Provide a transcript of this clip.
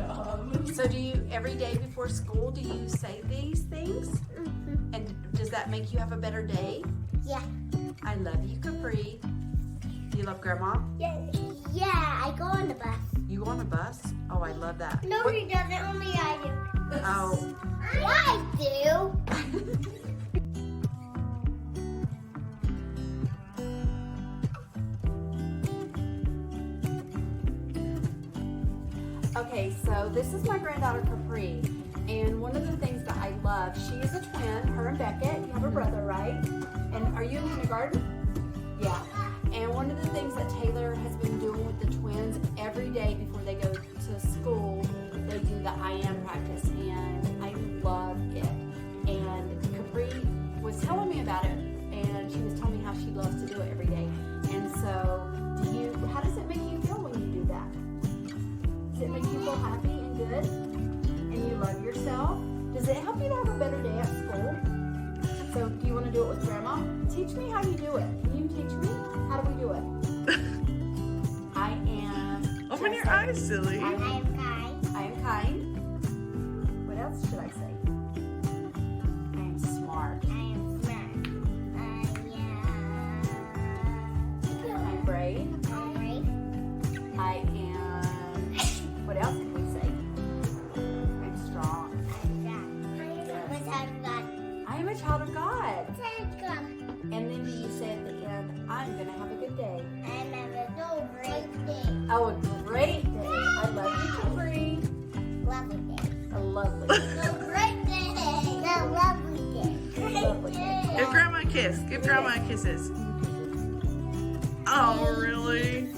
job. So do you, every day before school, do you say these things? Mm-hmm. And does that make you have a better day? Yeah. I love you, Capri. Do you love Grandma? Yeah. Yeah, I go on the bus. You go on a bus? Oh, I love that. No, What- he doesn't. Only I do. Oh, I do. okay, so this is my granddaughter, Capri. And one of the things that I love, she is a twin, her and Beckett. You have a brother, right? And are you in kindergarten? Yeah. And one of the things that Taylor has been doing with the twins every day before they go to school, they do the I am practice, and I love it. And Capri was telling me about it, and she was telling me how she loves to do it every day. And so, how does it make you feel when you do that? Does it make you feel happy and good? And you love yourself? Does it help you to have a better day at school? So do you want to do it with Grandma? Teach me how you do it. Can you teach me? How do we do it? I am... Open your eyes, silly. I am kind. I am kind. What else should I say? I am smart. I am smart. I'm brave. I'm brave. I am... What else can we say? I'm strong. I am a child of God. And then do you say at the end, I'm going to have a good day? Oh, a great day. I love you, Capri. A lovely day. Lovely day. Give Grandma a kiss. Give Grandma kisses. Oh, really?